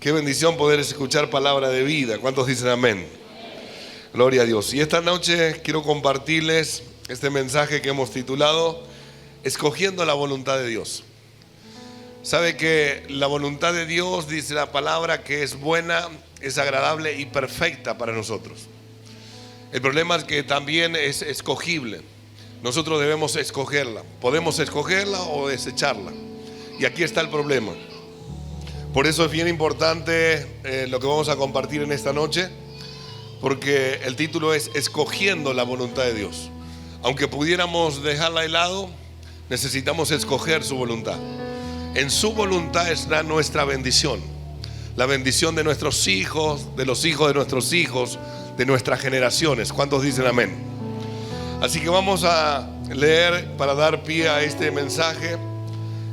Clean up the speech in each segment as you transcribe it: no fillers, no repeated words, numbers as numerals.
Qué bendición poder escuchar palabra de vida. ¿Cuántos dicen amén? Gloria a Dios. Y esta noche quiero compartirles este mensaje que hemos titulado Escogiendo la voluntad de Dios. Sabe que la voluntad de Dios, dice la palabra, que es buena, es agradable y perfecta para nosotros. El problema es que también es escogible. Nosotros debemos escogerla. Podemos escogerla o desecharla. Y aquí está el problema. Por eso es bien importante lo que vamos a compartir en esta noche, porque el título es Escogiendo la voluntad de Dios. Aunque pudiéramos dejarla de lado, necesitamos escoger su voluntad. En su voluntad está nuestra bendición, la bendición de nuestros hijos, de los hijos de nuestros hijos, de nuestras generaciones. ¿Cuántos dicen amén? Así que vamos a leer, para dar pie a este mensaje,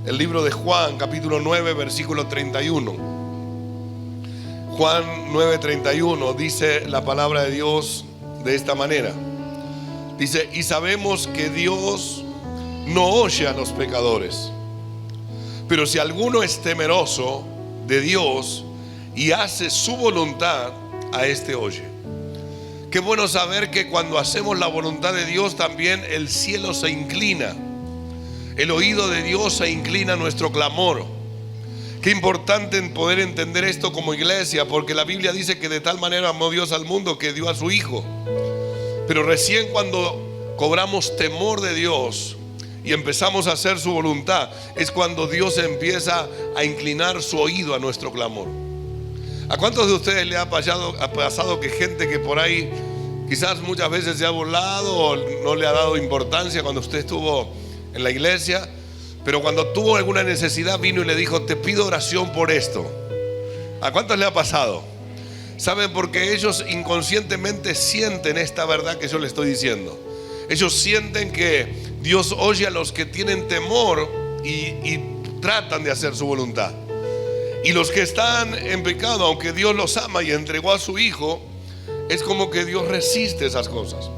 el libro de Juan, capítulo 9, versículo 31. Juan 9:31 dice la palabra de Dios de esta manera. Dice: y sabemos que Dios no oye a los pecadores, pero si alguno es temeroso de Dios y hace su voluntad, a este oye. Qué bueno saber que cuando hacemos la voluntad de Dios, también el cielo se inclina. El oído de Dios se inclina a nuestro clamor. Qué importante poder entender esto como iglesia, porque la Biblia dice que de tal manera amó Dios al mundo que dio a su Hijo. Pero recién cuando cobramos temor de Dios y empezamos a hacer su voluntad, es cuando Dios empieza a inclinar su oído a nuestro clamor. ¿A cuántos de ustedes le ha pasado que gente que por ahí quizás muchas veces se ha burlado o no le ha dado importancia cuando usted estuvo en la iglesia, pero cuando tuvo alguna necesidad vino y le dijo: te pido oración por esto? ¿A cuántos le ha pasado? ¿Saben? Porque ellos inconscientemente sienten esta verdad que yo les estoy diciendo. Ellos sienten que Dios oye a los que tienen temor y tratan de hacer su voluntad. Y los que están en pecado, aunque Dios los ama y entregó a su Hijo, es como que Dios resiste esas cosas.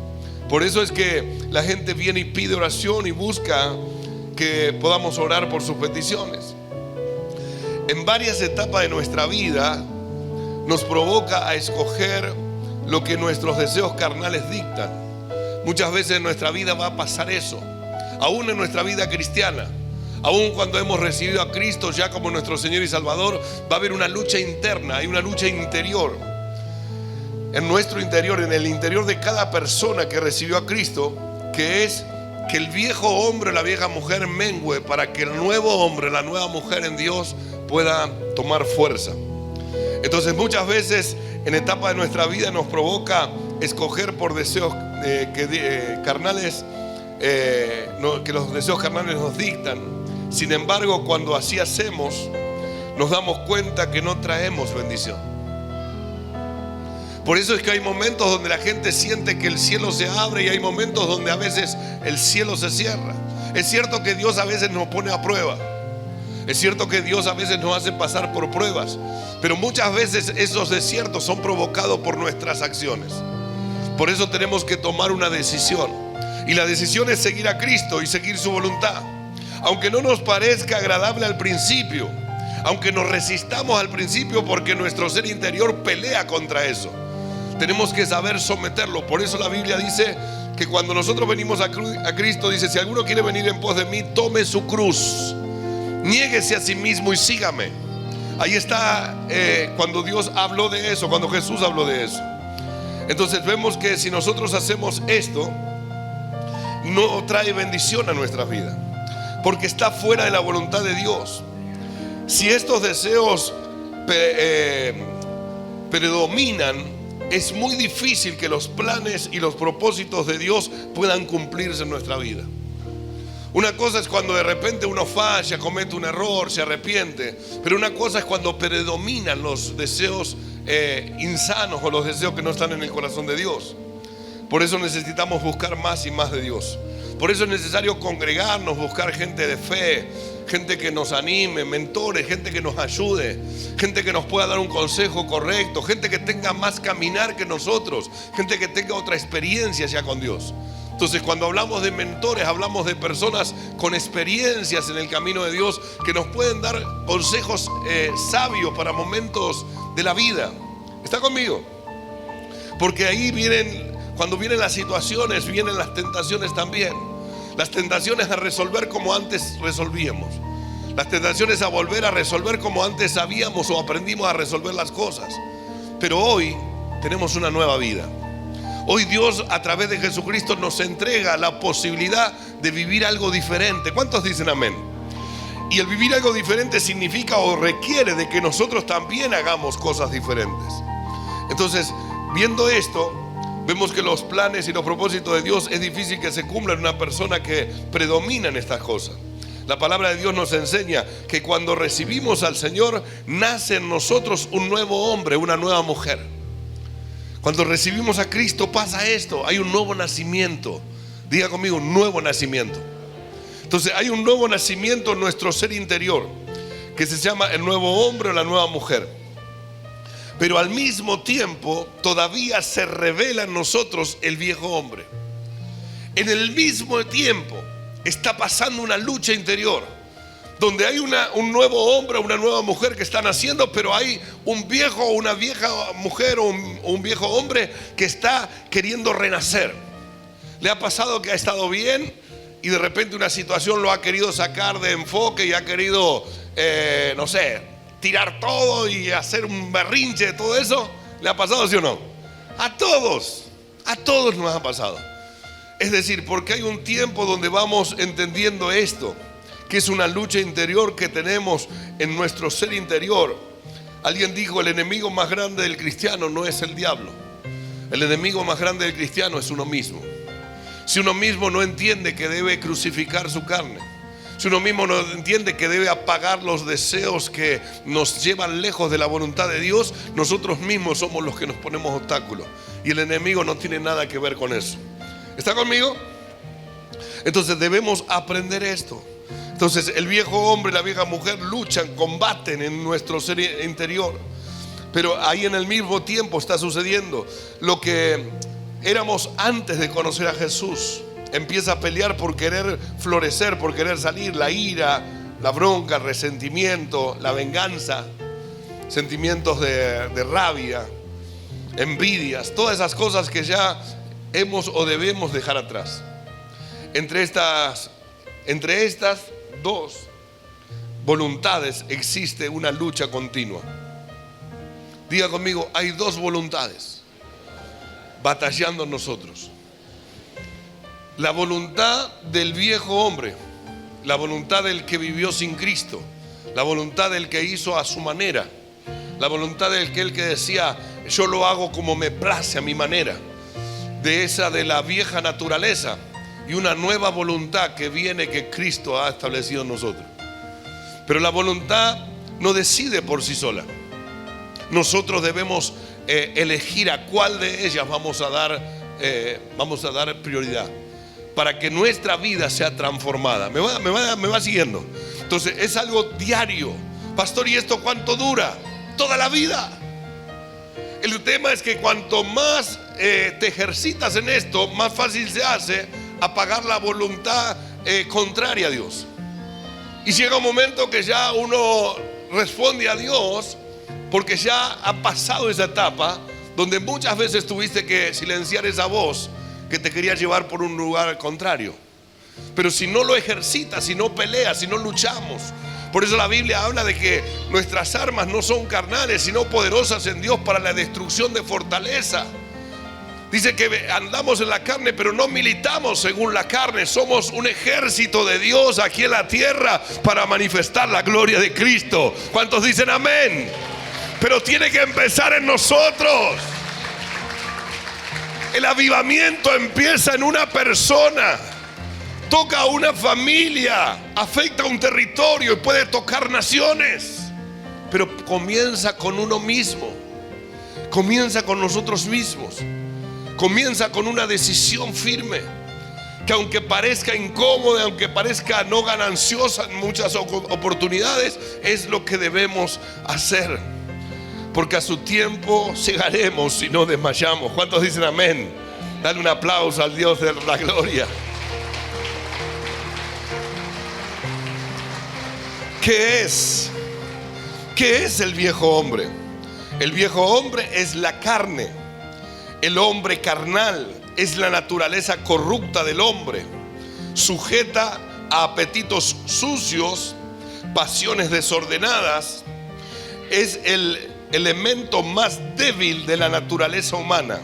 Por eso es que la gente viene y pide oración y busca que podamos orar por sus peticiones. En varias etapas de nuestra vida nos provoca a escoger lo que nuestros deseos carnales dictan. Muchas veces en nuestra vida va a pasar eso, aún en nuestra vida cristiana. Aún cuando hemos recibido a Cristo ya como nuestro Señor y Salvador, va a haber una lucha interna, hay una lucha interior. En nuestro interior, en el interior de cada persona que recibió a Cristo, que es que el viejo hombre, la vieja mujer mengüe, para que el nuevo hombre, la nueva mujer en Dios pueda tomar fuerza. Entonces muchas veces en etapa de nuestra vida nos provoca escoger por deseos carnales, que los deseos carnales nos dictan. Sin embargo, cuando así hacemos, nos damos cuenta que no traemos bendición. Por eso es que hay momentos donde la gente siente que el cielo se abre y hay momentos donde a veces el cielo se cierra. Es cierto que Dios a veces nos pone a prueba. Es cierto que Dios a veces nos hace pasar por pruebas. Pero muchas veces esos desiertos son provocados por nuestras acciones. Por eso tenemos que tomar una decisión. Y la decisión es seguir a Cristo y seguir su voluntad. Aunque no nos parezca agradable al principio, aunque nos resistamos al principio, porque nuestro ser interior pelea contra eso, tenemos que saber someterlo. Por eso la Biblia dice que cuando nosotros venimos a Cristo, dice: si alguno quiere venir en pos de mí, tome su cruz, niéguese a sí mismo y sígame. Ahí está cuando Dios habló de eso, cuando Jesús habló de eso. Entonces vemos que si nosotros hacemos esto, no trae bendición a nuestra vida, porque está fuera de la voluntad de Dios. Si estos deseos predominan, es muy difícil que los planes y los propósitos de Dios puedan cumplirse en nuestra vida. Una cosa es cuando de repente uno falla, comete un error, se arrepiente. Pero una cosa es cuando predominan los deseos insanos o los deseos que no están en el corazón de Dios. Por eso necesitamos buscar más y más de Dios. Por eso es necesario congregarnos, buscar gente de fe, gente que nos anime, mentores, gente que nos ayude, gente que nos pueda dar un consejo correcto, gente que tenga más caminar que nosotros, gente que tenga otra experiencia ya con Dios. Entonces, cuando hablamos de mentores, hablamos de personas con experiencias en el camino de Dios que nos pueden dar consejos sabios para momentos de la vida. ¿Está conmigo? Porque ahí cuando vienen las situaciones, vienen las tentaciones también. Las tentaciones a resolver como antes resolvíamos. Las tentaciones a volver a resolver como antes sabíamos o aprendimos a resolver las cosas. Pero hoy tenemos una nueva vida. Hoy Dios, a través de Jesucristo, nos entrega la posibilidad de vivir algo diferente. ¿Cuántos dicen amén? Y el vivir algo diferente significa o requiere de que nosotros también hagamos cosas diferentes. Entonces, viendo esto, vemos que los planes y los propósitos de Dios es difícil que se cumplan en una persona que predomina en estas cosas. La palabra de Dios nos enseña que cuando recibimos al Señor, nace en nosotros un nuevo hombre, una nueva mujer. Cuando recibimos a Cristo pasa esto, hay un nuevo nacimiento. Diga conmigo, un nuevo nacimiento. Entonces hay un nuevo nacimiento en nuestro ser interior, que se llama el nuevo hombre o la nueva mujer. Pero al mismo tiempo todavía se revela en nosotros el viejo hombre. En el mismo tiempo está pasando una lucha interior, donde hay un nuevo hombre o una nueva mujer que está naciendo, pero hay un viejo o una vieja mujer o un viejo hombre que está queriendo renacer. ¿Le ha pasado que ha estado bien y de repente una situación lo ha querido sacar de enfoque y ha querido, no sé, tirar todo y hacer un berrinche de todo eso? ¿Le ha pasado, sí o no? A todos nos ha pasado. Es decir, porque hay un tiempo donde vamos entendiendo esto, que es una lucha interior que tenemos en nuestro ser interior. Alguien dijo, el enemigo más grande del cristiano no es el diablo. El enemigo más grande del cristiano es uno mismo. Si uno mismo no entiende que debe crucificar su carne, si uno mismo no entiende que debe apagar los deseos que nos llevan lejos de la voluntad de Dios, nosotros mismos somos los que nos ponemos obstáculos. Y el enemigo no tiene nada que ver con eso. ¿Está conmigo? Entonces debemos aprender esto. Entonces el viejo hombre y la vieja mujer luchan, combaten en nuestro ser interior. Pero ahí en el mismo tiempo está sucediendo lo que éramos antes de conocer a Jesús. Empieza a pelear por querer florecer, por querer salir. La ira, la bronca, el resentimiento, la venganza, sentimientos de rabia, envidias, todas esas cosas que ya hemos o debemos dejar atrás. Entre estas dos voluntades existe una lucha continua. Diga conmigo, hay dos voluntades batallando en nosotros. La voluntad del viejo hombre, la voluntad del que vivió sin Cristo, la voluntad del que hizo a su manera, la voluntad del que decía, yo lo hago como me place a mi manera, de esa de la vieja naturaleza, y una nueva voluntad que viene, que Cristo ha establecido en nosotros. Pero la voluntad no decide por sí sola. Nosotros debemos elegir a cuál de ellas vamos a dar prioridad para que nuestra vida sea transformada. ¿Me va siguiendo? Entonces es algo diario. Pastor, ¿y esto cuánto dura? Toda la vida. El tema es que cuanto más te ejercitas en esto, más fácil se hace apagar la voluntad contraria a Dios. Y llega un momento que ya uno responde a Dios porque ya ha pasado esa etapa donde muchas veces tuviste que silenciar esa voz que te quería llevar por un lugar contrario. Pero si no lo ejercitas, si no peleas, si no luchamos, por eso la Biblia habla de que nuestras armas no son carnales, sino poderosas en Dios para la destrucción de fortaleza. Dice que andamos en la carne, pero no militamos según la carne. Somos un ejército de Dios aquí en la tierra para manifestar la gloria de Cristo. ¿Cuántos dicen amén? Pero tiene que empezar en nosotros. El avivamiento empieza en una persona, toca a una familia, afecta a un territorio y puede tocar naciones. Pero comienza con uno mismo, comienza con nosotros mismos. Comienza con una decisión firme, que aunque parezca incómoda, aunque parezca no gananciosa en muchas oportunidades, es lo que debemos hacer. Porque a su tiempo llegaremos si no desmayamos. ¿Cuántos dicen amén? Dale un aplauso al Dios de la gloria. ¿Qué es? ¿Qué es el viejo hombre? El viejo hombre es la carne. El hombre carnal es la naturaleza corrupta del hombre, sujeta a apetitos sucios, pasiones desordenadas. Es el elemento más débil de la naturaleza humana.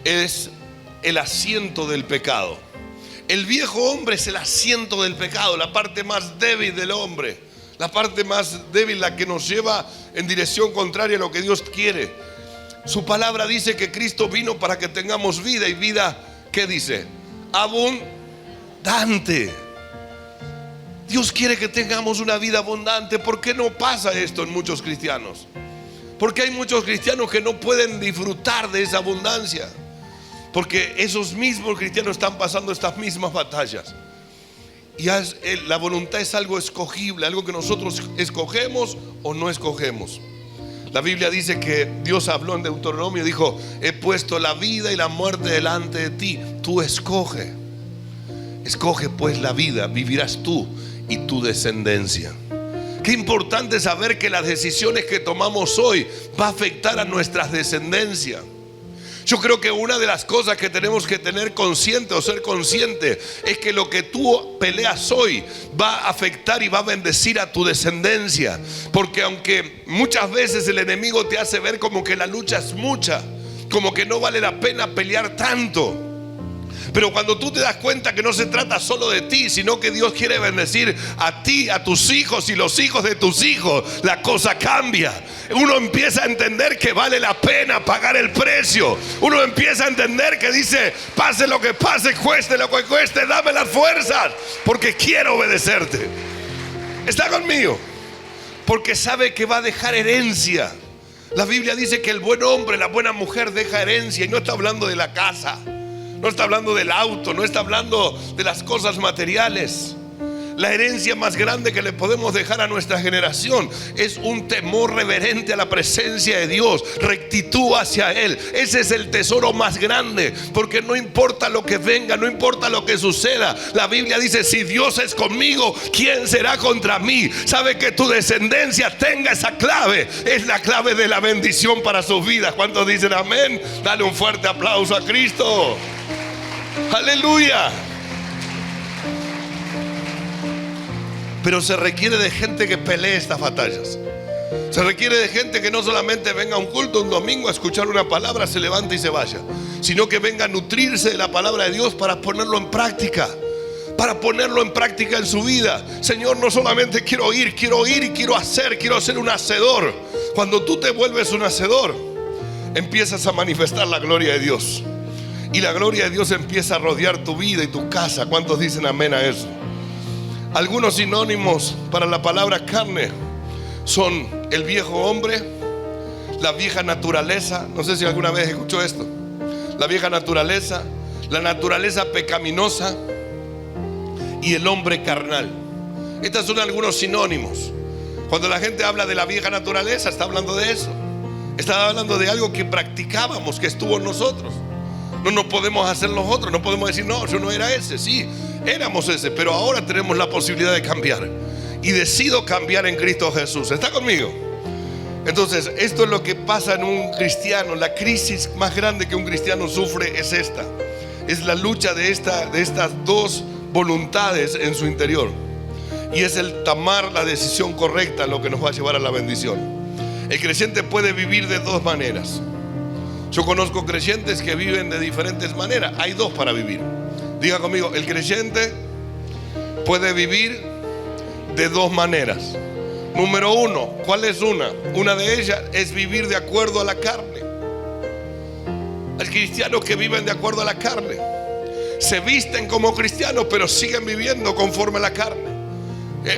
Es el asiento del pecado. El viejo hombre es el asiento del pecado, la parte más débil del hombre, la parte más débil, la que nos lleva en dirección contraria a lo que Dios quiere. Su palabra dice que Cristo vino para que tengamos vida, y vida, ¿qué dice? Abundante. Dios quiere que tengamos una vida abundante. ¿Por qué no pasa esto en muchos cristianos? Porque hay muchos cristianos que no pueden disfrutar de esa abundancia, porque esos mismos cristianos están pasando estas mismas batallas. Y la voluntad es algo escogible, algo que nosotros escogemos o no escogemos. La Biblia dice que Dios habló en Deuteronomio, dijo: he puesto la vida y la muerte delante de ti, tú escoge. Escoge pues la vida, vivirás tú y tu descendencia. Qué importante saber que las decisiones que tomamos hoy va a afectar a nuestras descendencias. Yo creo que una de las cosas que tenemos que tener consciente o ser consciente es que lo que tú peleas hoy va a afectar y va a bendecir a tu descendencia. Porque aunque muchas veces el enemigo te hace ver como que la lucha es mucha, como que no vale la pena pelear tanto, pero cuando tú te das cuenta que no se trata solo de ti, sino que Dios quiere bendecir a ti, a tus hijos y los hijos de tus hijos, la cosa cambia. Uno empieza a entender que vale la pena pagar el precio. Uno empieza a entender que dice: pase lo que pase, cueste lo que cueste, dame las fuerzas, porque quiero obedecerte. ¿Está conmigo? Porque sabe que va a dejar herencia. La Biblia dice que el buen hombre, la buena mujer deja herencia, y no está hablando de la casa, no está hablando del auto, no está hablando de las cosas materiales. La herencia más grande que le podemos dejar a nuestra generación es un temor reverente a la presencia de Dios, rectitud hacia Él. Ese es el tesoro más grande, porque no importa lo que venga, no importa lo que suceda. La Biblia dice: si Dios es conmigo, ¿quién será contra mí? Sabe que tu descendencia tenga esa clave. Es la clave de la bendición para sus vidas. ¿Cuántos dicen amén? Dale un fuerte aplauso a Cristo. Aleluya. Pero se requiere de gente que pelee estas batallas. Se requiere de gente que no solamente venga a un culto un domingo a escuchar una palabra, se levante y se vaya, sino que venga a nutrirse de la palabra de Dios para ponerlo en práctica. Para ponerlo en práctica en su vida. Señor, no solamente quiero oír y quiero hacer. Quiero ser un hacedor. Cuando tú te vuelves un hacedor, empiezas a manifestar la gloria de Dios. Y la gloria de Dios empieza a rodear tu vida y tu casa. ¿Cuántos dicen amén a eso? Algunos sinónimos para la palabra carne son el viejo hombre, la vieja naturaleza. No sé si alguna vez escuchó esto. La vieja naturaleza, la naturaleza pecaminosa y el hombre carnal. Estos son algunos sinónimos. Cuando la gente habla de la vieja naturaleza, está hablando de eso. Está hablando de algo que practicábamos, que estuvo en nosotros. No nos podemos hacer nosotros. No podemos decir: no, yo no era ese. Sí, éramos ese, pero ahora tenemos la posibilidad de cambiar. Y decido cambiar en Cristo Jesús. ¿Está conmigo? Entonces, esto es lo que pasa en un cristiano. La crisis más grande que un cristiano sufre es esta. Es la lucha de estas dos voluntades en su interior. Y es el tomar la decisión correcta lo que nos va a llevar a la bendición. El creyente puede vivir de dos maneras. Yo conozco creyentes que viven de diferentes maneras. Hay dos para vivir. Diga conmigo: el creyente puede vivir de dos maneras. Número uno, ¿cuál es una? Una de ellas es vivir de acuerdo a la carne. Hay cristianos que viven de acuerdo a la carne. Se visten como cristianos, pero siguen viviendo conforme a la carne.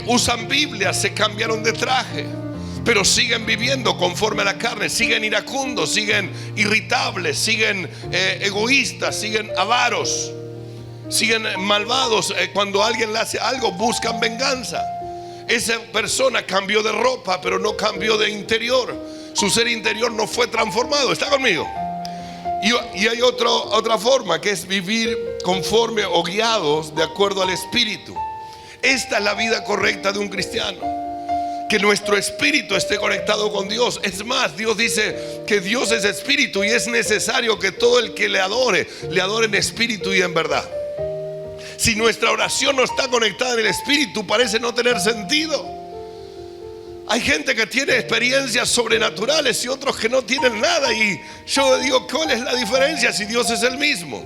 Usan Biblia, se cambiaron de traje, pero siguen viviendo conforme a la carne. Siguen iracundos, siguen irritables, siguen egoístas, siguen avaros, siguen malvados. Cuando alguien le hace algo, buscan venganza. Esa persona cambió de ropa, pero no cambió de interior. Su ser interior no fue transformado. ¿Está conmigo? Y hay otra forma, que es vivir conforme o guiados de acuerdo al Espíritu. Esta es la vida correcta de un cristiano, que nuestro espíritu esté conectado con Dios. Es más, Dios dice que Dios es espíritu y es necesario que todo el que le adore en espíritu y en verdad. Si nuestra oración no está conectada en el espíritu, parece no tener sentido. Hay gente que tiene experiencias sobrenaturales y otros que no tienen nada. Y yo digo, ¿cuál es la diferencia si Dios es el mismo?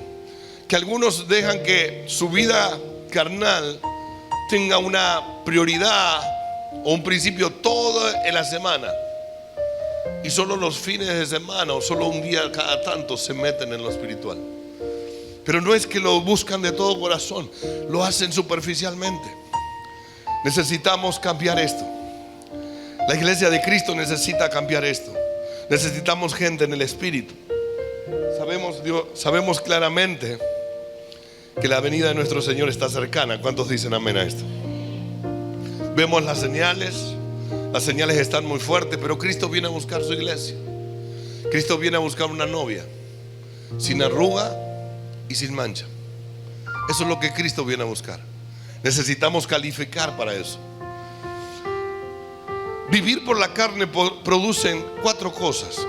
Que algunos dejan que su vida carnal tenga una prioridad o un principio toda en la semana, y solo los fines de semana o solo un día cada tanto se meten en lo espiritual. Pero no es que lo buscan de todo corazón, lo hacen superficialmente. Necesitamos cambiar esto. La iglesia de Cristo necesita cambiar esto. Necesitamos gente en el espíritu. Sabemos claramente que la venida de nuestro Señor está cercana. ¿Cuántos dicen amén a esto? Vemos las señales están muy fuertes, pero Cristo viene a buscar su iglesia. Cristo viene a buscar una novia sin arruga y sin mancha. Eso es lo que Cristo viene a buscar. Necesitamos calificar para eso. Vivir por la carne producen 4 cosas.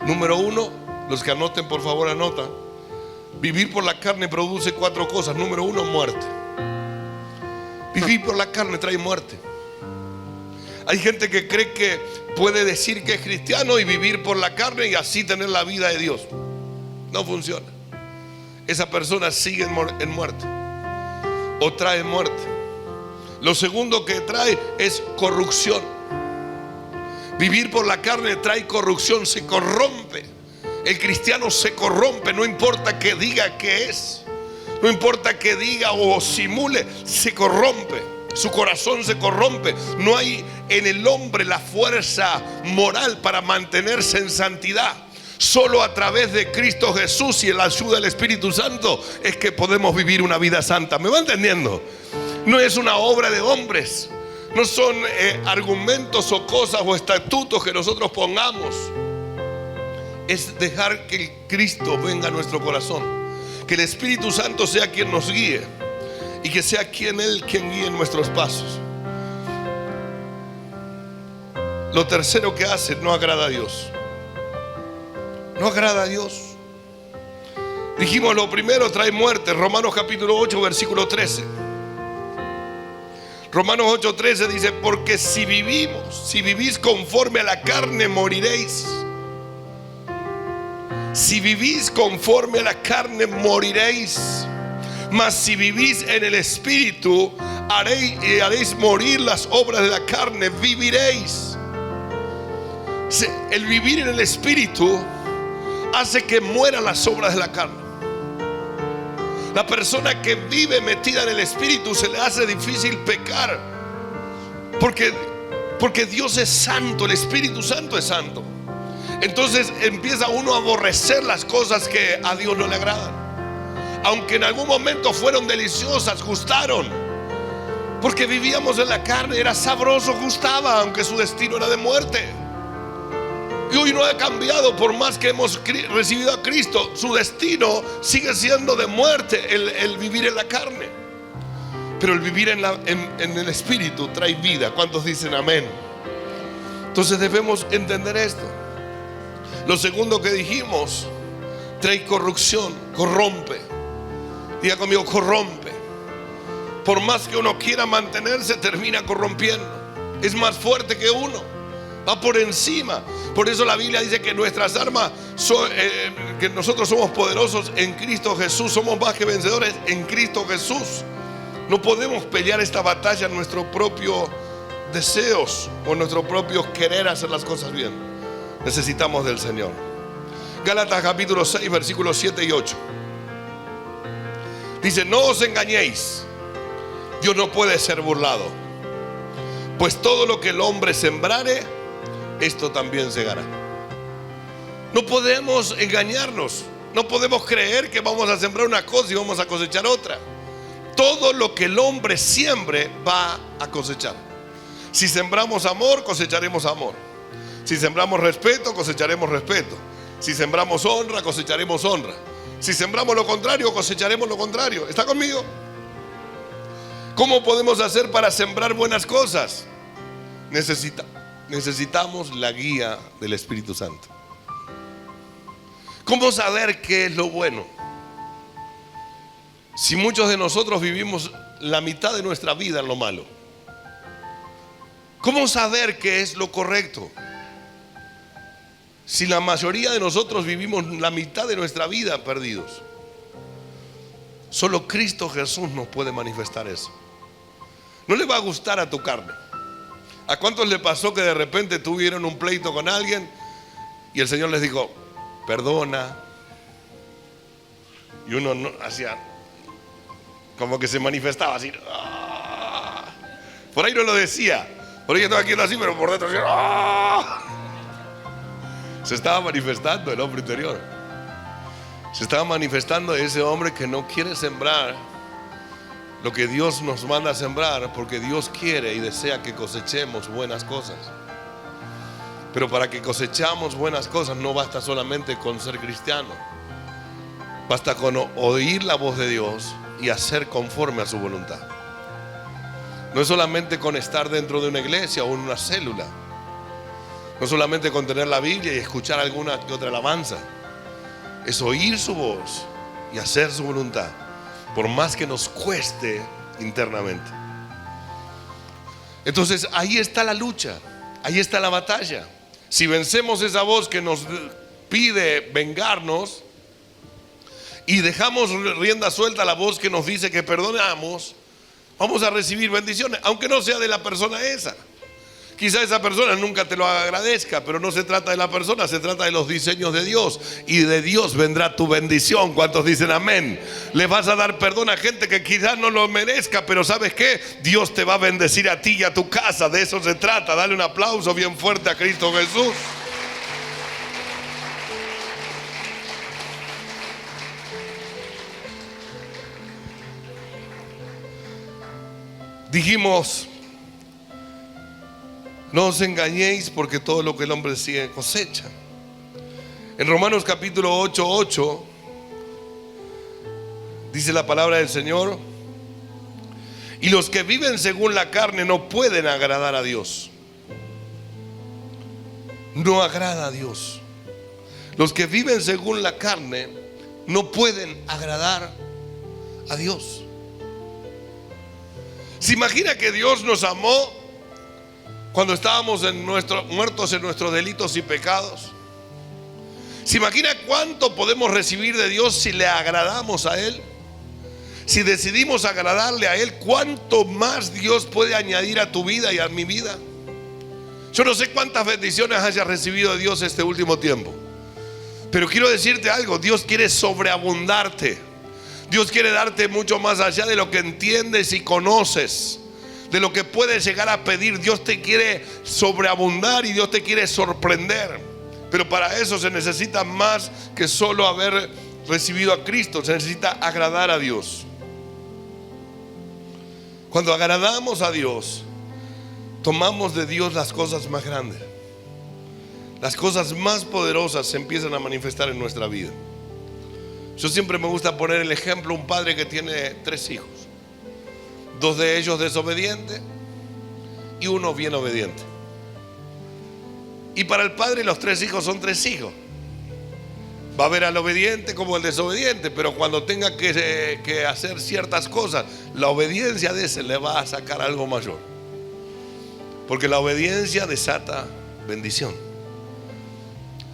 Número 1, los que anoten, por favor, anotan. Vivir por la carne produce 4 cosas. Número 1, muerte. Vivir por la carne trae muerte. Hay gente que cree que puede decir que es cristiano y vivir por la carne y así tener la vida de Dios. No funciona. Esa persona sigue en muerte o trae muerte. Lo segundo que trae es corrupción. Vivir por la carne trae corrupción, se corrompe. El cristiano se corrompe, no importa que diga que es. No importa que diga o simule, se corrompe. Su corazón se corrompe. No hay en el hombre la fuerza moral para mantenerse en santidad. Solo a través de Cristo Jesús y la ayuda del Espíritu Santo es que podemos vivir una vida santa. ¿Me va entendiendo? No es una obra de hombres. No son argumentos o cosas o estatutos que nosotros pongamos. Es dejar que el Cristo venga a nuestro corazón. Que el Espíritu Santo sea quien nos guíe y que sea quien guíe nuestros pasos. Lo tercero que hace no agrada a Dios. No agrada a Dios. Dijimos, lo primero trae muerte. Romanos capítulo 8 versículo 13. Romanos 8:13 dice: porque si vivís conforme a la carne, moriréis. Si vivís conforme a la carne, moriréis. Mas si vivís en el Espíritu, haréis morir las obras de la carne, viviréis. El vivir en el Espíritu hace que mueran las obras de la carne. La persona que vive metida en el Espíritu se le hace difícil pecar, porque Dios es santo, el Espíritu Santo es santo. Entonces empieza uno a aborrecer las cosas que a Dios no le agradan, aunque en algún momento fueron deliciosas, gustaron, porque vivíamos en la carne, era sabroso, gustaba, aunque su destino era de muerte. Y hoy no ha cambiado, por más que hemos recibido a Cristo, su destino sigue siendo de muerte, el vivir en la carne. Pero el vivir en el Espíritu trae vida. ¿Cuántos dicen amén? Entonces debemos entender esto. Lo segundo que dijimos, trae corrupción, corrompe. Diga conmigo, corrompe. Por más que uno quiera mantenerse, termina corrompiendo. Es más fuerte que uno, va por encima. Por eso la Biblia dice que nuestras armas que nosotros somos poderosos en Cristo Jesús. Somos más que vencedores en Cristo Jesús. No podemos pelear esta batalla en nuestros propios deseos o nuestro propio querer hacer las cosas bien. Necesitamos del Señor. Gálatas capítulo 6 versículos 7 y 8 dice: no os engañéis, Dios no puede ser burlado, pues todo lo que el hombre sembrare, esto también segará. No podemos engañarnos. No podemos creer que vamos a sembrar una cosa y vamos a cosechar otra. Todo lo que el hombre siembre va a cosechar. Si sembramos amor, cosecharemos amor. Si sembramos respeto, cosecharemos respeto. Si sembramos honra, cosecharemos honra. Si sembramos lo contrario, cosecharemos lo contrario. ¿Está conmigo? ¿Cómo podemos hacer para sembrar buenas cosas? Necesitamos la guía del Espíritu Santo. ¿Cómo saber qué es lo bueno? Si muchos de nosotros vivimos la mitad de nuestra vida en lo malo, ¿cómo saber qué es lo correcto? Si la mayoría de nosotros vivimos la mitad de nuestra vida perdidos, solo Cristo Jesús nos puede manifestar eso. No le va a gustar a tu carne. ¿A cuántos le pasó que de repente tuvieron un pleito con alguien y el Señor les dijo, perdona? Y uno no, hacía como que se manifestaba así. ¡Ah! Por ahí no lo decía. Por ahí estaba quieto así, pero por dentro así, ¡ah! Se estaba manifestando el hombre interior. Se estaba manifestando ese hombre que no quiere sembrar lo que Dios nos manda a sembrar, porque Dios quiere y desea que cosechemos buenas cosas. Pero para que cosechamos buenas cosas no basta solamente con ser cristiano. Basta con oír la voz de Dios y hacer conforme a su voluntad. No es solamente con estar dentro de una iglesia o en una célula. No solamente con tener la Biblia y escuchar alguna que otra alabanza. Es oír su voz y hacer su voluntad, por más que nos cueste internamente. Entonces ahí está la lucha, ahí está la batalla. Si vencemos esa voz que nos pide vengarnos y dejamos rienda suelta a la voz que nos dice que perdonamos, vamos a recibir bendiciones, aunque no sea de la persona esa. Quizá esa persona nunca te lo agradezca, pero no se trata de la persona, se trata de los diseños de Dios. Y de Dios vendrá tu bendición. ¿Cuántos dicen amén? Le vas a dar perdón a gente que quizás no lo merezca, pero ¿sabes qué? Dios te va a bendecir a ti y a tu casa. De eso se trata. Dale un aplauso bien fuerte a Cristo Jesús. Dijimos, no os engañéis, porque todo lo que el hombre sigue cosecha. En Romanos capítulo 8:8 dice la palabra del Señor: y los que viven según la carne no pueden agradar a Dios. No agrada a Dios. Los que viven según la carne no pueden agradar a Dios. ¿Se imagina que Dios nos amó cuando estábamos muertos en nuestros delitos y pecados? ¿Se imagina cuánto podemos recibir de Dios si le agradamos a Él? Si decidimos agradarle a Él, ¿cuánto más Dios puede añadir a tu vida y a mi vida? Yo no sé cuántas bendiciones hayas recibido de Dios este último tiempo, pero quiero decirte algo: Dios quiere sobreabundarte. Dios quiere darte mucho más allá de lo que entiendes y conoces, de lo que puedes llegar a pedir. Dios te quiere sobreabundar y Dios te quiere sorprender. Pero para eso se necesita más que solo haber recibido a Cristo. Se necesita agradar a Dios. Cuando agradamos a Dios, tomamos de Dios las cosas más grandes. Las cosas más poderosas se empiezan a manifestar en nuestra vida. Yo siempre me gusta poner el ejemplo: un padre que tiene 3 hijos, 2 de ellos desobedientes y uno bien obediente. Y para el padre los 3 hijos son 3 hijos. Va a ver al obediente como el desobediente, pero cuando tenga que hacer ciertas cosas, la obediencia de ese le va a sacar algo mayor, porque la obediencia desata bendición.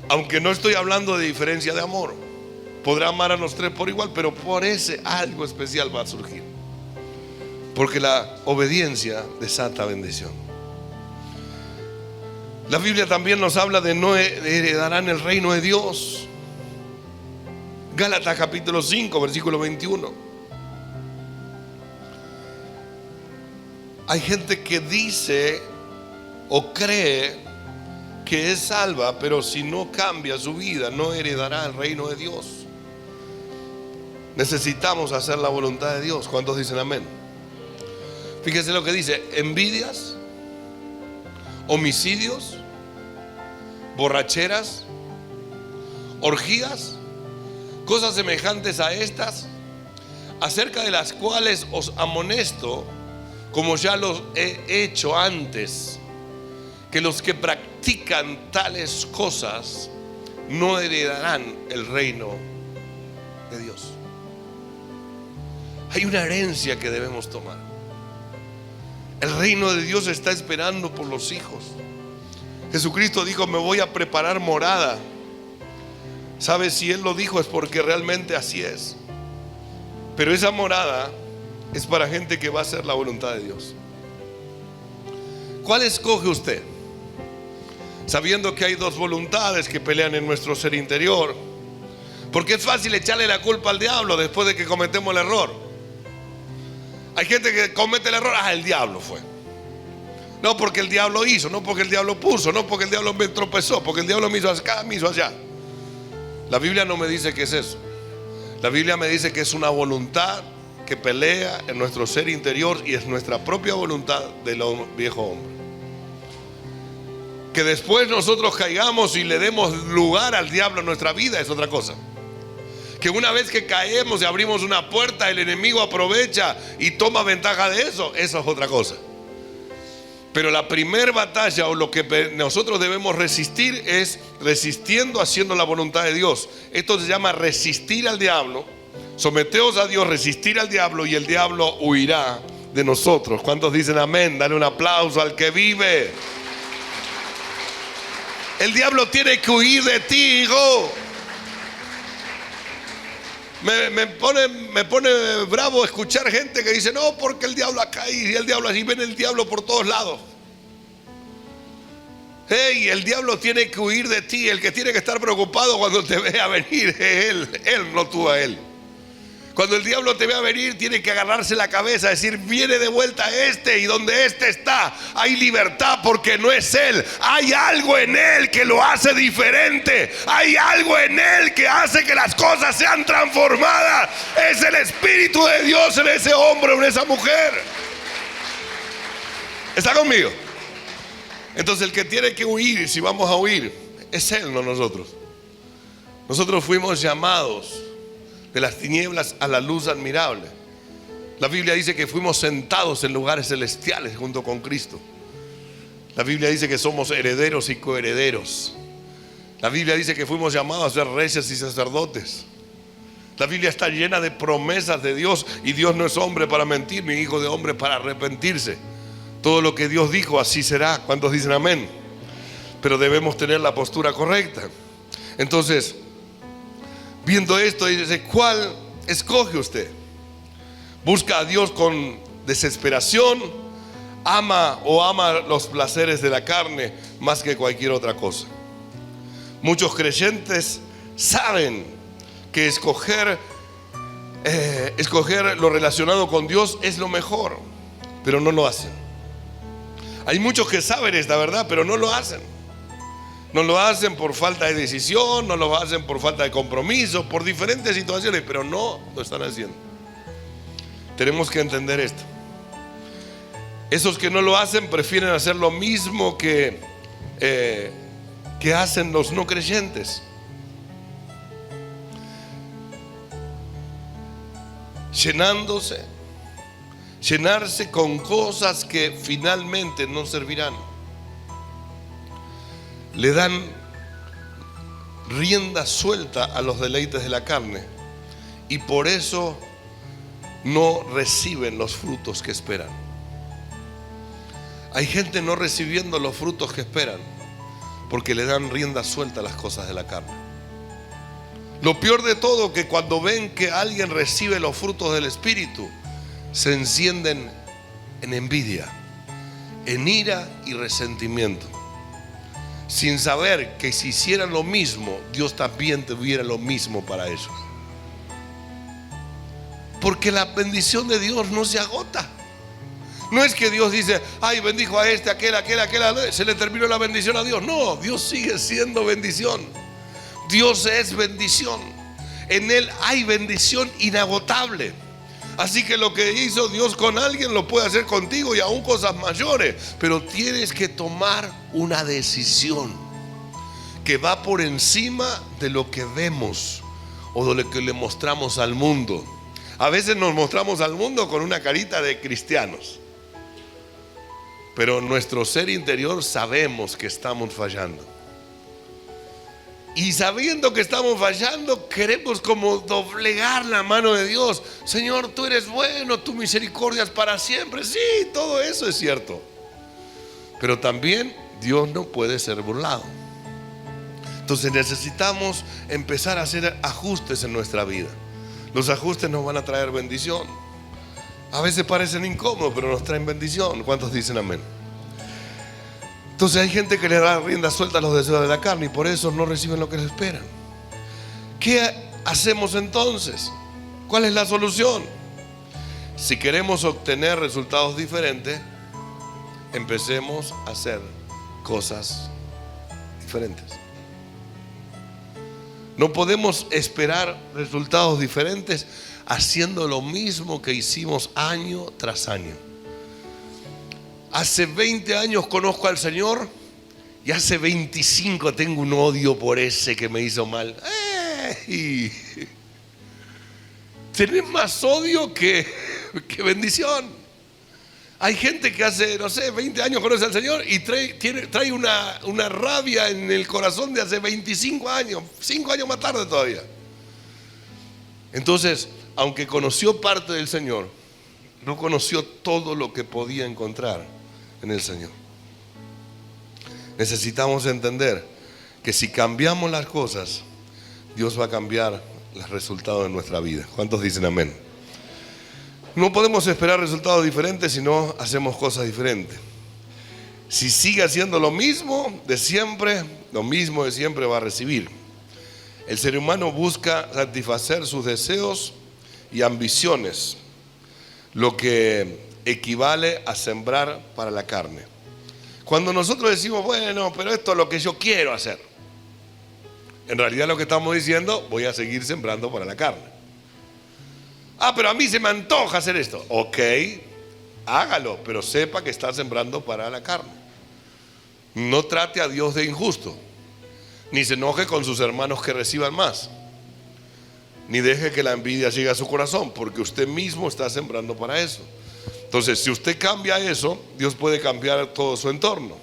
Aunque no estoy hablando de diferencia de amor, podrá amar a los 3 por igual, pero por ese algo especial va a surgir, porque la obediencia desata bendición. La Biblia también nos habla de no heredarán el reino de Dios. Gálatas capítulo 5 versículo 21. Hay gente que dice o cree que es salva, pero si no cambia su vida no heredará el reino de Dios. Necesitamos hacer la voluntad de Dios. ¿Cuántos dicen amén? Fíjese lo que dice: envidias, homicidios, borracheras, orgías, cosas semejantes a estas, acerca de las cuales os amonesto, como ya los he hecho antes, que los que practican tales cosas no heredarán el reino de Dios. Hay una herencia que debemos tomar. El reino de Dios está esperando por los hijos. Jesucristo dijo: me voy a preparar morada. ¿Sabes? Si Él lo dijo es porque realmente así es. Pero esa morada es para gente que va a hacer la voluntad de Dios. ¿Cuál escoge usted? Sabiendo que hay dos voluntades que pelean en nuestro ser interior. Porque es fácil echarle la culpa al diablo después de que cometemos el error. Hay gente que comete el error: el diablo fue. No porque el diablo hizo, no porque el diablo puso, no porque el diablo me tropezó, porque el diablo me hizo acá, me hizo allá. La Biblia no me dice que es eso. La Biblia me dice que es una voluntad que pelea en nuestro ser interior y es nuestra propia voluntad del viejo hombre. Que después nosotros caigamos y le demos lugar al diablo en nuestra vida es otra cosa. Que una vez que caemos y abrimos una puerta, el enemigo aprovecha y toma ventaja de eso, eso es otra cosa. Pero la primera batalla, o lo que nosotros debemos resistir, es resistiendo, haciendo la voluntad de Dios. Esto se llama resistir al diablo. Someteos a Dios, resistir al diablo, y el diablo huirá de nosotros. ¿Cuántos dicen amén? Dale un aplauso al que vive. El diablo tiene que huir de ti, hijo. Me pone bravo escuchar gente que dice: no, porque el diablo acá y el diablo así. Ven el diablo por todos lados. Hey, el diablo tiene que huir de ti. El que tiene que estar preocupado cuando te vea venir es él, no tú a él. Cuando el diablo te vea venir, tiene que agarrarse la cabeza, decir: viene de vuelta y donde está hay libertad, porque no es él. Hay algo en él que lo hace diferente. Hay algo en él que hace que las cosas sean transformadas. Es el Espíritu de Dios en ese hombre o en esa mujer. ¿Está conmigo? Entonces el que tiene que huir, si vamos a huir, es él, no nosotros. Nosotros fuimos llamados de las tinieblas a la luz admirable. La Biblia dice que fuimos sentados en lugares celestiales junto con Cristo. La Biblia dice que somos herederos y coherederos. La Biblia dice que fuimos llamados a ser reyes y sacerdotes. La Biblia está llena de promesas de Dios, y Dios no es hombre para mentir, ni hijo de hombre para arrepentirse. Todo lo que Dios dijo, así será. ¿Cuántos dicen amén? Pero debemos tener la postura correcta. Entonces, viendo esto, dice: ¿cuál escoge usted? ¿Busca a Dios con desesperación? ¿Ama los placeres de la carne más que cualquier otra cosa? Muchos creyentes saben que escoger lo relacionado con Dios es lo mejor, pero no lo hacen. Hay muchos que saben esta verdad, pero no lo hacen. No lo hacen por falta de decisión, no lo hacen por falta de compromiso, por diferentes situaciones, pero no lo están haciendo. Tenemos que entender esto. Esos que no lo hacen prefieren hacer lo mismo que hacen los no creyentes. Llenarse con cosas que finalmente no servirán. Le dan rienda suelta a los deleites de la carne, y por eso no reciben los frutos que esperan. Hay gente no recibiendo los frutos que esperan porque le dan rienda suelta a las cosas de la carne. Lo peor de todo, que cuando ven que alguien recibe los frutos del Espíritu, se encienden en envidia, en ira y resentimiento, sin saber que si hicieran lo mismo, Dios también tuviera lo mismo para ellos. Porque la bendición de Dios no se agota. No es que Dios dice: ay, bendijo a este, aquel, se le terminó la bendición a Dios. No, Dios sigue siendo bendición. Dios es bendición. En Él hay bendición inagotable. Así que lo que hizo Dios con alguien lo puede hacer contigo, y aún cosas mayores. Pero tienes que tomar una decisión. que va por encima de lo que vemos o de lo que le mostramos al mundo. A veces nos mostramos al mundo con una carita de cristianos, pero nuestro ser interior sabemos que estamos fallando. Y sabiendo que estamos fallando, queremos como doblegar la mano de Dios. Señor, tú eres bueno, tu misericordia es para siempre. Sí, todo eso es cierto. Pero también Dios no puede ser burlado. Entonces necesitamos empezar a hacer ajustes en nuestra vida. Los ajustes nos van a traer bendición. A veces parecen incómodos, pero nos traen bendición. ¿Cuántos dicen amén? Entonces hay gente que le da rienda suelta a los deseos de la carne y por eso no reciben lo que les esperan. ¿Qué hacemos entonces? ¿Cuál es la solución? Si queremos obtener resultados diferentes, empecemos a hacer cosas diferentes. No podemos esperar resultados diferentes haciendo lo mismo que hicimos año tras año. Hace 20 años conozco al Señor y hace 25 tengo un odio por ese que me hizo mal. Tenés más odio que bendición. Hay gente que hace, no sé, 20 años conoce al Señor y trae una rabia en el corazón de hace 25 años, 5 años más tarde todavía. Entonces, aunque conoció parte del Señor, no conoció todo lo que podía encontrar en el Señor. Necesitamos entender que si cambiamos las cosas, Dios va a cambiar los resultados de nuestra vida. ¿Cuántos dicen amén? No podemos esperar resultados diferentes si no hacemos cosas diferentes. Si sigue haciendo lo mismo de siempre, lo mismo de siempre va a recibir. El ser humano busca satisfacer sus deseos y ambiciones, lo que equivale a sembrar para la carne. Cuando nosotros decimos, bueno, pero esto es lo que yo quiero hacer, en realidad lo que estamos diciendo, voy a seguir sembrando para la carne. Pero a mí se me antoja hacer esto. Ok, hágalo, pero sepa que está sembrando para la carne. No trate a Dios de injusto, ni se enoje con sus hermanos que reciban más, ni deje que la envidia llegue a su corazón, porque usted mismo está sembrando para eso. Entonces, si usted cambia eso, Dios puede cambiar todo su entorno.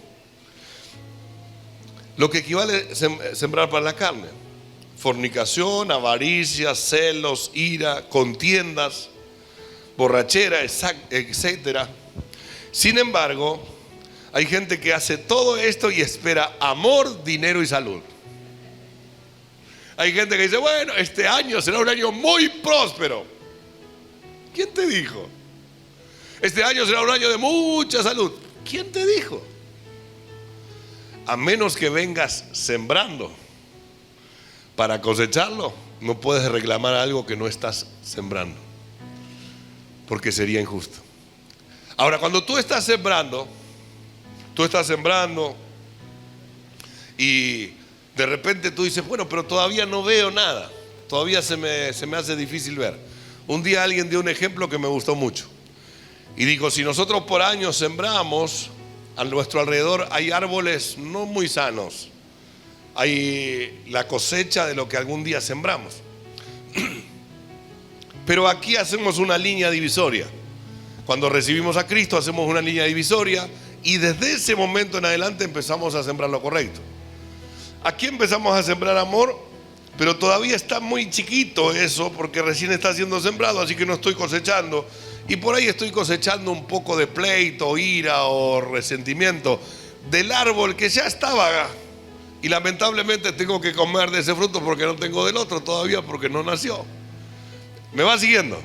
Lo que equivale a sembrar para la carne: fornicación, avaricia, celos, ira, contiendas, borrachera, etcétera. Sin embargo, hay gente que hace todo esto y espera amor, dinero y salud. Hay gente que dice, bueno, este año será un año muy próspero. ¿Quién te dijo? Este año será un año de mucha salud. ¿Quién te dijo? A menos que vengas sembrando para cosecharlo, no puedes reclamar algo que no estás sembrando, porque sería injusto. Ahora, cuando tú estás sembrando y de repente tú dices, bueno, pero todavía no veo nada, todavía se me hace difícil ver. Un día alguien dio un ejemplo que me gustó mucho y dijo, si nosotros por años sembramos, a nuestro alrededor hay árboles no muy sanos, hay la cosecha de lo que algún día sembramos. Pero aquí hacemos una línea divisoria. Cuando recibimos a Cristo hacemos una línea divisoria y desde ese momento en adelante empezamos a sembrar lo correcto. Aquí empezamos a sembrar amor, pero todavía está muy chiquito eso porque recién está siendo sembrado, así que no estoy cosechando. Y por ahí estoy cosechando un poco de pleito, ira o resentimiento del árbol que ya estaba. Y lamentablemente tengo que comer de ese fruto porque no tengo del otro todavía, porque no nació. ¿Me va siguiendo?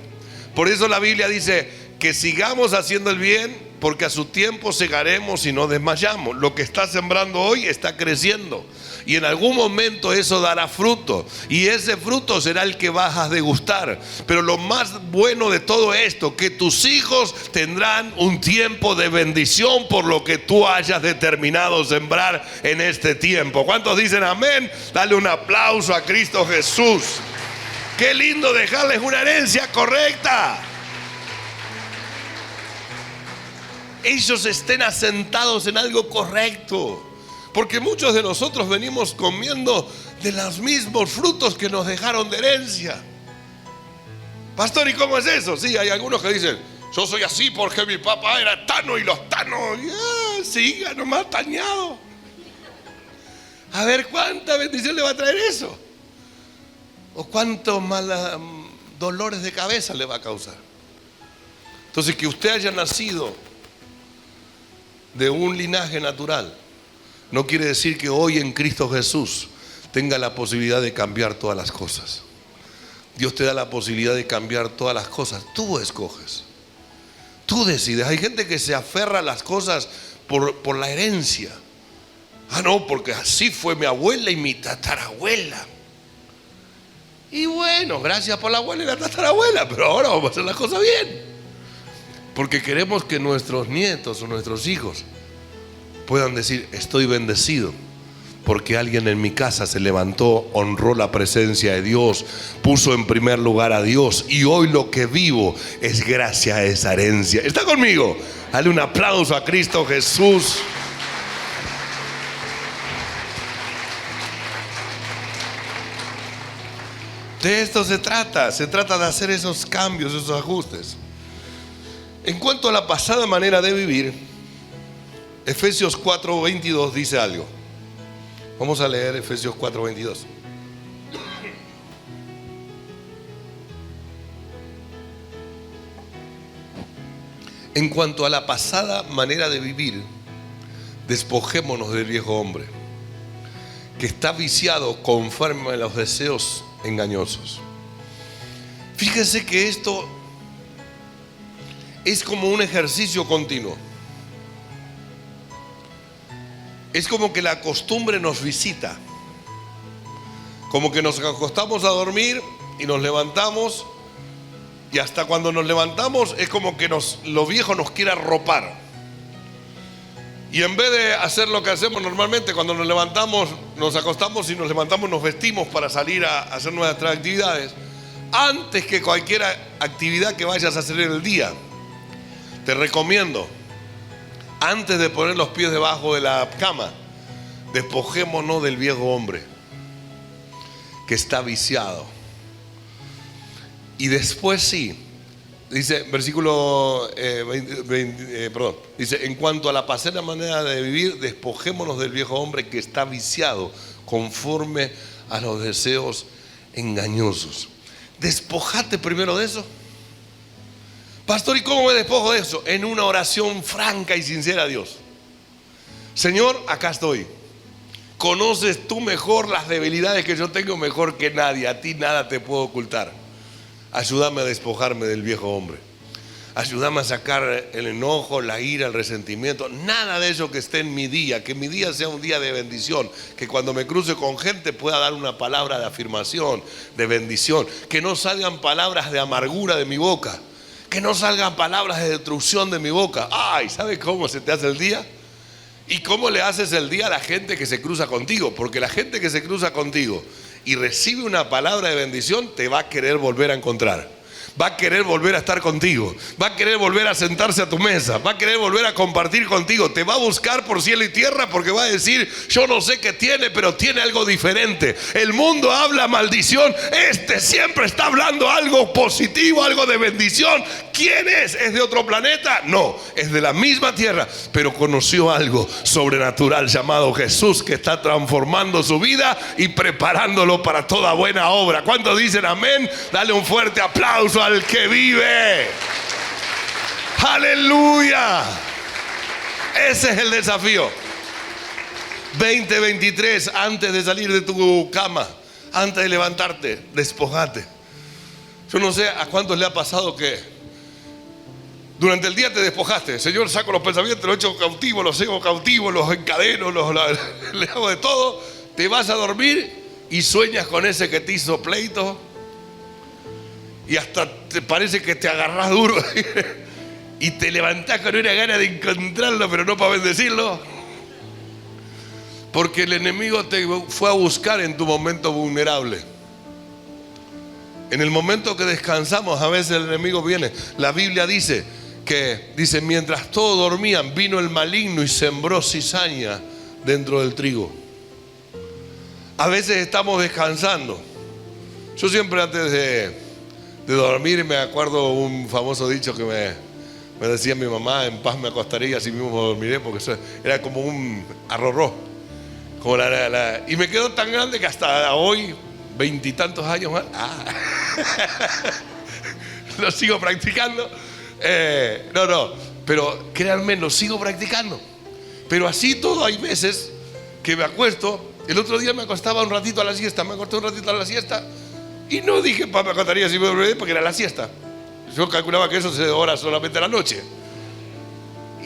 Por eso la Biblia dice que sigamos haciendo el bien, porque a su tiempo segaremos y no desmayamos. Lo que está sembrando hoy está creciendo y en algún momento eso dará fruto, y ese fruto será el que vas a degustar. Pero lo más bueno de todo esto, que tus hijos tendrán un tiempo de bendición por lo que tú hayas determinado sembrar en este tiempo. ¿Cuántos dicen amén? Dale un aplauso a Cristo Jesús. Qué lindo dejarles una herencia correcta. Ellos estén asentados en algo correcto. Porque muchos de nosotros venimos comiendo de los mismos frutos que nos dejaron de herencia. Pastor, ¿y cómo es eso? Sí, hay algunos que dicen: yo soy así porque mi papá era tano y los tanos, siga nomás tañado. A ver cuánta bendición le va a traer eso. O cuántos malos dolores de cabeza le va a causar. Entonces, que usted haya nacido de un linaje natural no quiere decir que hoy en Cristo Jesús tenga la posibilidad de cambiar todas las cosas. Dios te da la posibilidad de cambiar todas las cosas. Tú escoges, tú decides. Hay gente que se aferra a las cosas por la herencia. No, porque así fue mi abuela y mi tatarabuela. Y bueno, gracias por la abuela y la tatarabuela, pero ahora vamos a hacer las cosas bien. Porque queremos que nuestros nietos o nuestros hijos puedan decir: estoy bendecido porque alguien en mi casa se levantó, honró la presencia de Dios, puso en primer lugar a Dios, y hoy lo que vivo es gracias a esa herencia. ¿Está conmigo? Dale un aplauso a Cristo Jesús. De esto se trata de hacer esos cambios, esos ajustes. En cuanto a la pasada manera de vivir, Efesios 4:22 dice algo. Vamos a leer Efesios 4:22. En cuanto a la pasada manera de vivir, despojémonos del viejo hombre, que está viciado conforme a los deseos engañosos. Fíjense que esto es como un ejercicio continuo. Es como que la costumbre nos visita. Como que nos acostamos a dormir y nos levantamos, y hasta cuando nos levantamos es como que lo viejo nos quiere arropar. Y en vez de hacer lo que hacemos normalmente, cuando nos levantamos, nos acostamos y nos levantamos, nos vestimos para salir a hacer nuestras actividades. Antes que cualquier actividad que vayas a hacer en el día, te recomiendo, antes de poner los pies debajo de la cama, despojémonos del viejo hombre que está viciado. Y después sí, dice, versículo 20, dice: en cuanto a la pasada manera de vivir, despojémonos del viejo hombre que está viciado conforme a los deseos engañosos. Despojate primero de eso. Pastor, ¿y cómo me despojo de eso? En una oración franca y sincera a Dios. Señor, acá estoy. Conoces tú mejor las debilidades que yo tengo mejor que nadie. A ti nada te puedo ocultar. Ayúdame a despojarme del viejo hombre. Ayúdame a sacar el enojo, la ira, el resentimiento. Nada de eso que esté en mi día. Que mi día sea un día de bendición. Que cuando me cruce con gente pueda dar una palabra de afirmación, de bendición. Que no salgan palabras de amargura de mi boca. Que no salgan palabras de destrucción de mi boca. Ay, ¿sabes cómo se te hace el día? ¿Y cómo le haces el día a la gente que se cruza contigo? Porque la gente que se cruza contigo y recibe una palabra de bendición, te va a querer volver a encontrar. Va a querer volver a estar contigo. Va a querer volver a sentarse a tu mesa. Va a querer volver a compartir contigo. Te va a buscar por cielo y tierra porque va a decir: yo no sé qué tiene, pero tiene algo diferente. El mundo habla maldición. Este siempre está hablando algo positivo, algo de bendición. ¿Quién es? ¿Es de otro planeta? No, es de la misma tierra, pero conoció algo sobrenatural llamado Jesús, que está transformando su vida y preparándolo para toda buena obra. ¿Cuántos dicen amén? Dale un fuerte aplauso al que vive. Aleluya. Ese es el desafío 2023. Antes de salir de tu cama, antes de levantarte, despojate. Yo no sé a cuántos le ha pasado que durante el día te despojaste. Señor, saco los pensamientos, los echo cautivos, los llevo cautivos, los encadeno, le hago de todo. Te vas a dormir y sueñas con ese que te hizo pleito. Y hasta te parece que te agarrás duro y te levantás con una gana de encontrarlo, pero no para bendecirlo. Porque el enemigo te fue a buscar en tu momento vulnerable. En el momento que descansamos, a veces el enemigo viene. La Biblia dice, mientras todos dormían, vino el maligno y sembró cizaña dentro del trigo. A veces estamos descansando. Yo siempre antes de dormir me acuerdo un famoso dicho que me decía mi mamá: en paz me acostaré y así mismo dormiré, porque eso era como un arrorró. Como y me quedó tan grande que hasta hoy, 20 y tantos años más, lo sigo practicando. Pero créanme, lo sigo practicando. Pero así todo, hay veces que me acuesto. El otro día me acostaba un ratito a la siesta, me acosté un ratito a la siesta y no dije: me acostaría si me dormiré, porque era la siesta. Yo calculaba que eso se demora solamente a la noche.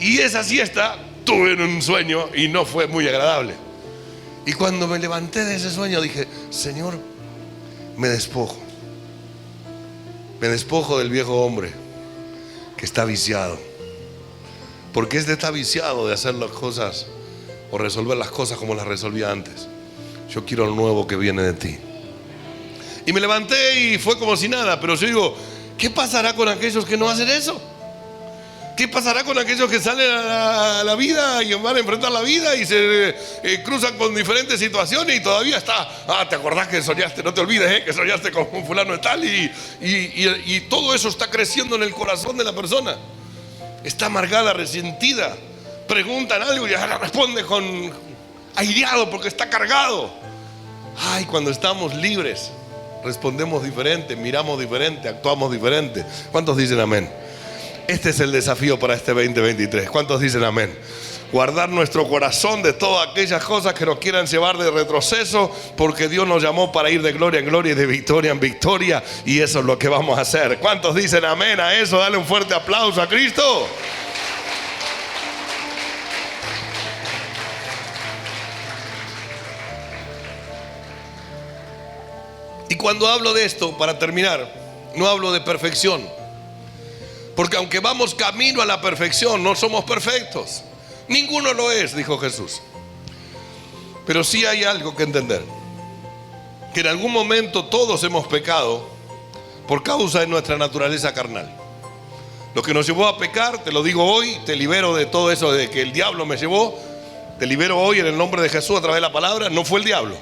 Y esa siesta tuve un sueño y no fue muy agradable. Y cuando me levanté de ese sueño dije: Señor, me despojo del viejo hombre que está viciado. Porque está viciado de hacer las cosas o resolver las cosas como las resolvía antes. Yo quiero lo nuevo que viene de ti. Y me levanté y fue como si nada. Pero yo digo: ¿qué pasará con aquellos que no hacen eso? ¿Qué pasará con aquellos que salen a la vida y van a enfrentar la vida y se cruzan con diferentes situaciones y todavía está: ¿te acordás que soñaste? No te olvides, que soñaste con un fulano de tal, y todo eso está creciendo en el corazón de la persona. Está amargada, resentida. Preguntan algo y ahora responde con aireado porque está cargado. Cuando estamos libres, respondemos diferente, miramos diferente, actuamos diferente. ¿Cuántos dicen amén? Este es el desafío para este 2023. ¿Cuántos dicen amén? Guardar nuestro corazón de todas aquellas cosas que nos quieran llevar de retroceso, porque Dios nos llamó para ir de gloria en gloria y de victoria en victoria, y eso es lo que vamos a hacer. ¿Cuántos dicen amén a eso? Dale un fuerte aplauso a Cristo. Y cuando hablo de esto, para terminar, no hablo de perfección, porque aunque vamos camino a la perfección, no somos perfectos. Ninguno lo es, dijo Jesús. Pero sí hay algo que entender: que en algún momento todos hemos pecado por causa de nuestra naturaleza carnal. Lo que nos llevó a pecar, te lo digo hoy, te libero de todo eso de que el diablo me llevó. Te libero hoy en el nombre de Jesús a través de la palabra. No fue el diablo,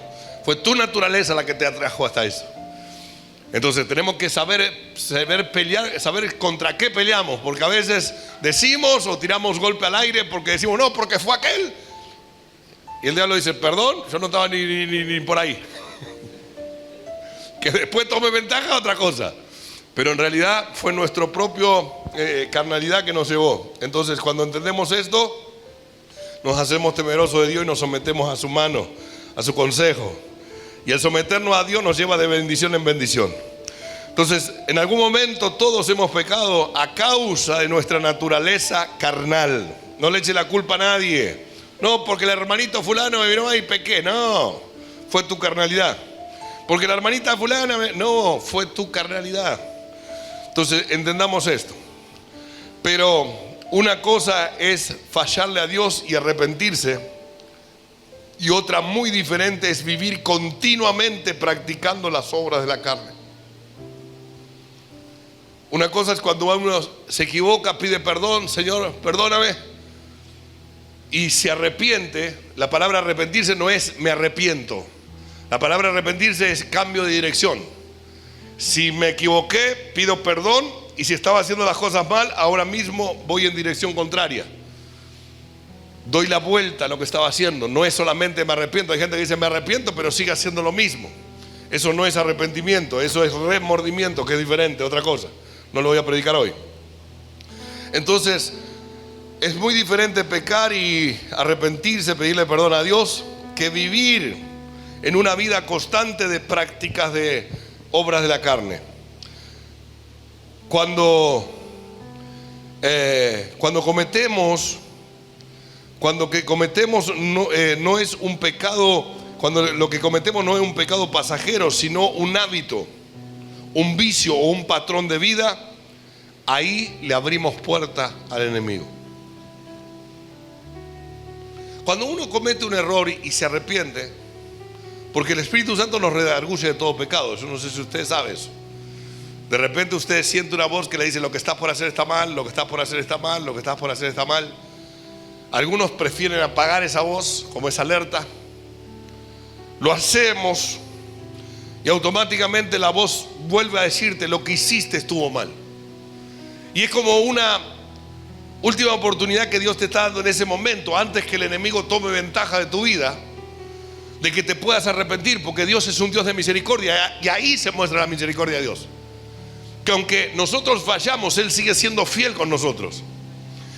fue tu naturaleza la que te atrajo hasta eso. Entonces tenemos que saber pelear, saber contra qué peleamos, porque a veces decimos o tiramos golpe al aire porque decimos: no, porque fue aquel. Y el diablo dice: perdón, yo no estaba ni por ahí. Que después tome ventaja, otra cosa. Pero en realidad fue nuestro propio carnalidad que nos llevó. Entonces, cuando entendemos esto, nos hacemos temerosos de Dios y nos sometemos a su mano, a su consejo. Y el someternos a Dios nos lleva de bendición en bendición. Entonces, en algún momento todos hemos pecado a causa de nuestra naturaleza carnal. No le eche la culpa a nadie. No, porque el hermanito fulano me vino y pequé. No, fue tu carnalidad. Porque la hermanita fulana, no, fue tu carnalidad. Entonces, entendamos esto. Pero una cosa es fallarle a Dios y arrepentirse, y otra muy diferente es vivir continuamente practicando las obras de la carne. Una cosa es cuando uno se equivoca, pide perdón: Señor, perdóname, y se arrepiente. La palabra arrepentirse no es me arrepiento. La palabra arrepentirse es cambio de dirección. Si me equivoqué, pido perdón, y si estaba haciendo las cosas mal, ahora mismo voy en dirección contraria. Doy la vuelta a lo que estaba haciendo. No es solamente me arrepiento. Hay gente que dice me arrepiento pero sigue haciendo lo mismo. Eso no es arrepentimiento, eso es remordimiento, que es diferente, otra cosa. No lo voy a predicar hoy. Entonces, es muy diferente pecar y arrepentirse, pedirle perdón a Dios, que vivir en una vida constante de prácticas de obras de la carne. Cuando cometemos no es un pecado, cuando lo que cometemos no es un pecado pasajero, sino un hábito, un vicio o un patrón de vida, ahí le abrimos puerta al enemigo. Cuando uno comete un error y se arrepiente, porque el Espíritu Santo nos redarguye de todo pecado, yo no sé si usted sabe eso. De repente usted siente una voz que le dice: lo que estás por hacer está mal, lo que estás por hacer está mal, lo que estás por hacer está mal. Algunos prefieren apagar esa voz, como esa alerta. Lo hacemos y automáticamente la voz vuelve a decirte: lo que hiciste estuvo mal. Y es como una última oportunidad que Dios te está dando en ese momento, antes que el enemigo tome ventaja de tu vida, de que te puedas arrepentir, porque Dios es un Dios de misericordia, y ahí se muestra la misericordia de Dios. Que aunque nosotros fallamos, Él sigue siendo fiel con nosotros.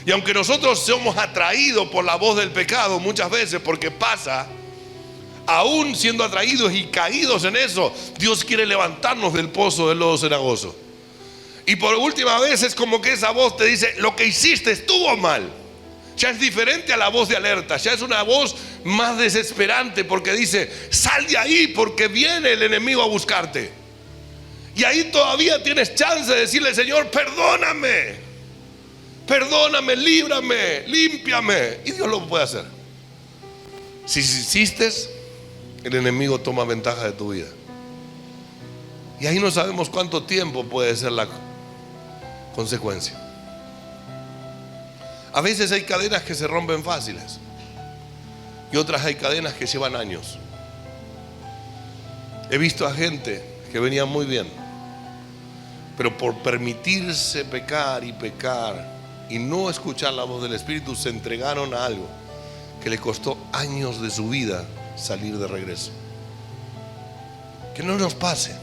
Y aunque nosotros somos atraídos por la voz del pecado muchas veces, porque pasa, aún siendo atraídos y caídos en eso, Dios quiere levantarnos del pozo del lodo cenagoso. Y por última vez es como que esa voz te dice: lo que hiciste estuvo mal. Ya es diferente a la voz de alerta, ya es una voz más desesperante, porque dice: sal de ahí porque viene el enemigo a buscarte. Y ahí todavía tienes chance de decirle: Señor, perdóname, perdóname, líbrame, límpiame. Y Dios lo puede hacer. Si insistes, el enemigo toma ventaja de tu vida. Y ahí no sabemos cuánto tiempo puede ser la consecuencia. A veces hay cadenas que se rompen fáciles, y otras hay cadenas que llevan años. He visto a gente que venía muy bien, pero por permitirse pecar y pecar y no escuchar la voz del Espíritu, se entregaron a algo que les costó años de su vida salir de regreso. Que no nos pase,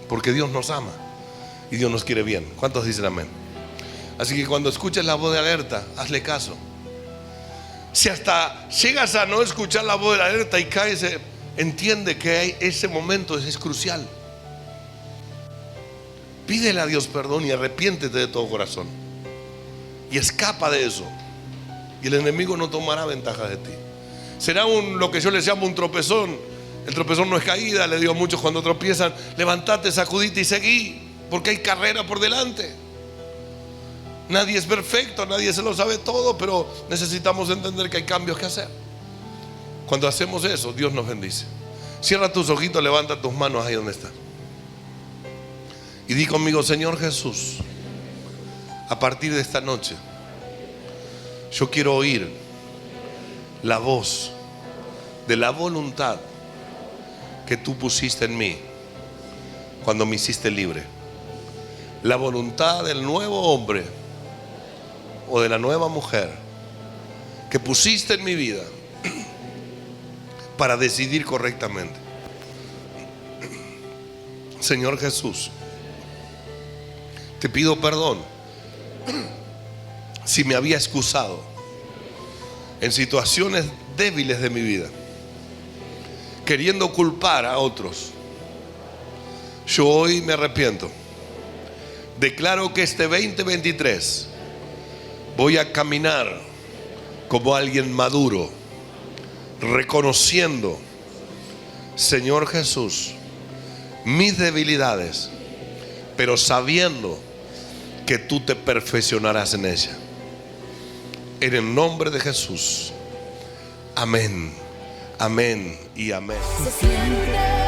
porque Dios nos ama y Dios nos quiere bien. ¿Cuántos dicen amén? Así que cuando escuches la voz de alerta, hazle caso. Si hasta llegas a no escuchar la voz de alerta y caes, entiende que ese momento es crucial. Pídele a Dios perdón y arrepiéntete de todo corazón, y escapa de eso, y el enemigo no tomará ventaja de ti. Será lo que yo les llamo un tropezón. El tropezón no es caída. Le digo a muchos cuando tropiezan: levántate, sacudite y seguí, porque hay carrera por delante. Nadie es perfecto, nadie se lo sabe todo, pero necesitamos entender que hay cambios que hacer. Cuando hacemos eso, Dios nos bendice. Cierra tus ojitos, levanta tus manos ahí donde estás y di conmigo: Señor Jesús, a partir de esta noche yo quiero oír la voz de la voluntad que tú pusiste en mí cuando me hiciste libre. La voluntad del nuevo hombre o de la nueva mujer que pusiste en mi vida para decidir correctamente. Señor Jesús, te pido perdón si me había excusado en situaciones débiles de mi vida, queriendo culpar a otros. Yo hoy me arrepiento. Declaro que este 2023 voy a caminar como alguien maduro, reconociendo, Señor Jesús, mis debilidades, pero sabiendo que tú te perfeccionarás en ella. En el nombre de Jesús. Amén, amén y amén. Se siente